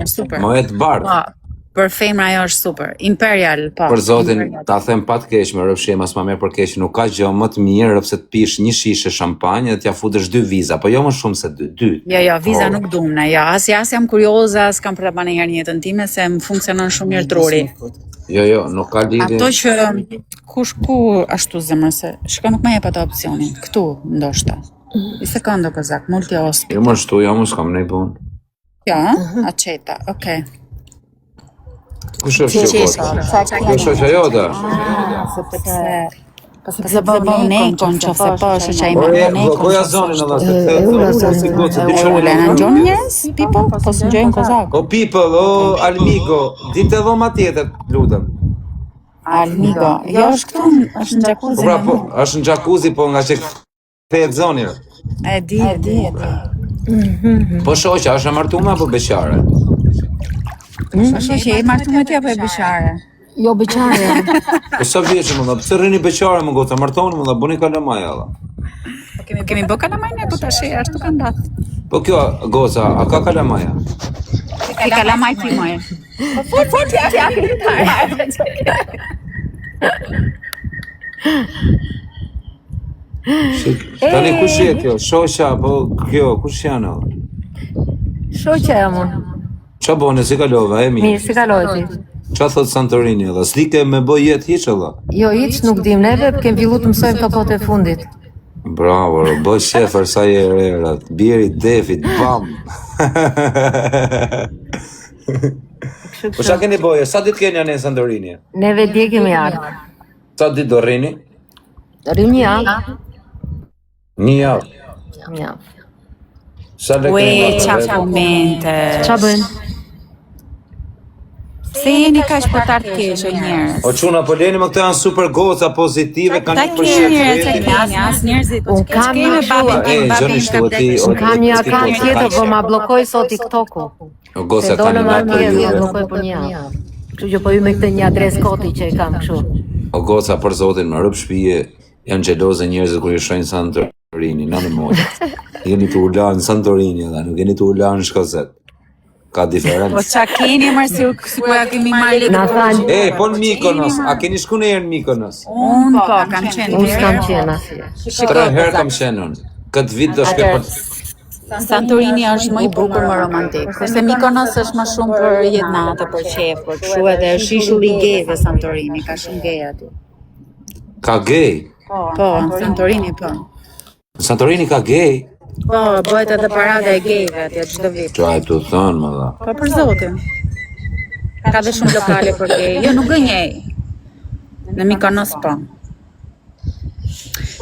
super. Moet bardh. Për femra ajo është super. Imperial, po. Për zotin, ta them pa të keq, me rëfshim as ma mirë për keq, nuk ka gjë më të mirë rëpse të pish një shishe shampanjë dhe t'ja futesh 2 viza, po jo më shumë se 2. Jo, viza nuk dumne, jo. As jam kurioza, s'kam për të banë herë një jetën time, se më funksionon shumë mirë truri. Jo, nuk ka lidhje. Ato që ku ashtu zemër se, shka nuk me jep ato opcionin, këtu, ndoshta. I sekondo kozak, multi hospital. Jo më shtu, jo më s'kam nej pun. Jo, aqeta, okej. Kush është që kota? Kjo shoqja jote? Sepse bëmë nekon që se po është që i me nekon. Koja zonin në dhe se Ule, në gjonë njës, people? Po së gjojnë kozak. O people, o Almigo, dite dhoma tjetër, lutem. Almigo, jo është këtu, është në jacuzzi. Po, është në jacuzzi, po nga që këtë zonin. E di. Po shoqja, është e martume apo beqare? Është që e martu me tja për e beqare. Jo beqare. Po sa vjeqë më dha, pëse rrini beqare më gotë, martoni më dha, buni kalamaj alla. Kemi bë kalamaj ne, po të ashe, ashtu ka ndath. Po kjo, goza, a ka kalamaja? Ki kalamaj ti moj. Po tja Tani kush je kjo? Shoqja, po kjo, kush janë? Shoqja jam unë. Qa bone, si kalove, e mirë? Mirë, si kalove ti? Qa thot Santorini edhe? S'dike me bëj jetë hiq edhe? Jo, hiq nuk dim, neve kem fillu të mësojmë kapot e fundit. Bravo, bëj shefer sa je erat, bjeri defit, bam! Po qa keni boje, sa dit keni anë në Santorini? Neve dje kemi ardhë. Sa dit do rrini? Rrim një javë. Një javë. Një javë. Ue, qa komente. Qa bëjnë? Se jeni ka që për tartë keshë njerës. O quna, po leni më këto janë super goca, pozitive, kanë një përshqet. As njerëzit. Unë kam një Unë kam një akant tjetër, po ma blokoj sot TikTok-u. O goca ka një marrë tjetër, ma blokoj për një javë. Kështu që po ju me këtë një adres koti që e kam kështu. O goca, për zotin, më rëpë shpije, janë gjeloze njerëzit kur i shojnë Santorini, në mojë. Jeni të ula në Santorini dhe nuk jeni të ula në Shkozet. Ka diferencë. Po qa keni mërë si ku ja kemi marrë E, po në Mykonos, a keni shku në herë në Mykonos? Unë po, kam qenë. Unë s'kam qenë asje. 3 herë kam qenë unë. Këtë vit do shke për... Santorini është më i bukur më romantik. Kurse Mykonos është më shumë për jetë natë, për qef, për kështu edhe shishur i gejve Santorini, ka shumë gej aty. Ka gej? Po, Santorini po. Santorini ka gej? Po, bëhet edhe parada e gejve atje çdo vit. Qa e të thënë, më dha. Po për zotin. Ka dhe shumë lokale për gej. Jo, nuk gënjej. Në Mykonos po.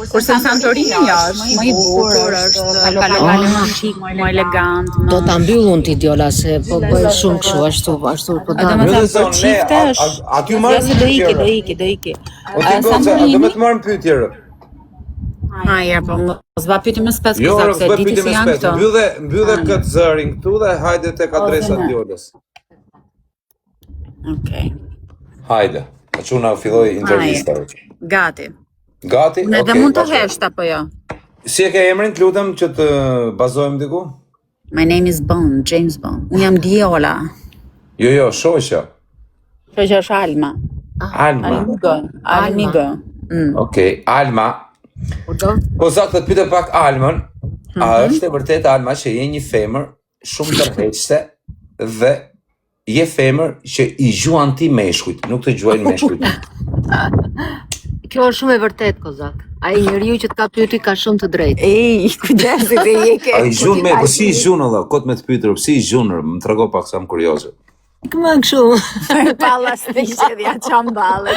Kurse në Santorini është më i bukur, është ka lokale më shik, më elegant. Do ta mbyll unë ti Diola se po bëj shumë kështu, ashtu po da. Domethënë për çifte është. Aty marrë do iki. O ti goca, do me të marrë pyetje. Ja, po s'ba pyeti më spes jo, se diti si janë këto. Mbyllë këtë zërin këtu dhe hajde tek adresa Diolës. Okej. Hajde, a quna filloj intervista. Gati. Gati? Ne dhe mund të hesht apo jo? Si e ke emrin, të lutem që të bazojmë diku? My name is Bond, James Bond. Unë jam Diola. Jo, shoqja. Shoqja është Alma. Almigo. Okej, Alma. Po zaktë të pyte pak Almën, a është e vërtet Alma që je një femër shumë tërheqëse dhe je femër që i gjuan ti meshkujt, nuk të gjuajnë meshkujt. Kjo është shumë e vërtet, Kozak. Ai njeriu që të ka pyeti ka shumë të drejtë. Ej, kujdesi dhe je ke. Ai gjun me, po si i gjun olla, kot me të pyetur, si i gjun, më trego pak sa më kurioze. Këmë kështu. Palla stiqe dhe ja çam balle.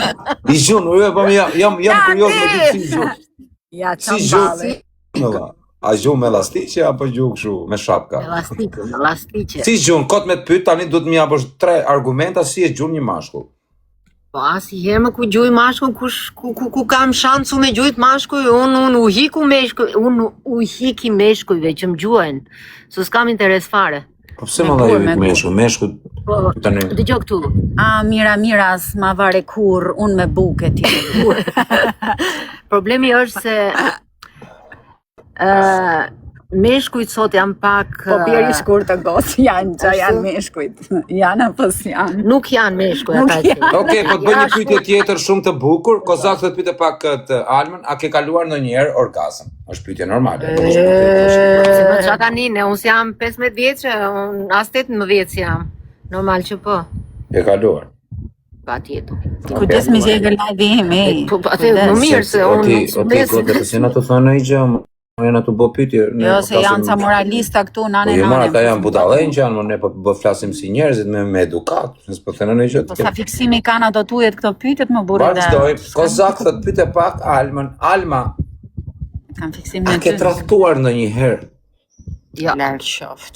I gjun, po jam kurioz me ti si i gjun. Ja çam balle. Olla. A gjun me elastiqe apo gjun kështu me shapka? Elastiqe. Si gjun, kot me të pyet tani duhet më japësh 3 argumenta si e gjun një mashkull. Po asnjëherë më ku gjuj mashkull, ku kam shansu me gjujt mashkull, unë u hiku meshkull, unë u hiki meshkujve që më gjuajnë, se s'kam interes fare. Po pse më dha meshkull? Tani. Dëgjoj këtu. Mira, s'ma vare kur, unë me buke ti. Problemi është se meshkujt sot janë pak... Po bjeri shkurt të gocë, janë meshkujt. Janë apo s'janë? Nuk janë meshkuj ata që. Okej, po të bëj një pyetje tjetër shumë të bukur. Kozak të pyete pak këtë Almën, a ke kaluar ndonjëherë orgazm? Është pyetje normale. Se më qa tani, ne unë jam 15 vjeqë, unë as 18 vjeqë jam. Normal që po. E kaluar. Pa tjetu. Kujdes me gjejë live jemi. Po atë më mirë se unë... Okej, gote, pëse në të thonë i gjë, më janë të bo pyetje. Jo, se janë ca moralista këtu, nane. Po jo marë, ata janë budallën që janë, ne po flasim si njerëzit me edukat, nësë po thënë në gjë. Po sa fiksimi kanë ato tujet këto pyetjet më burrë dhe. Vazhdoj, Kozak thot pyete pak Almën. Alma, Kanë fiksim në a ke tradhtuar ndonjëherë? Ja. Lartë qoftë.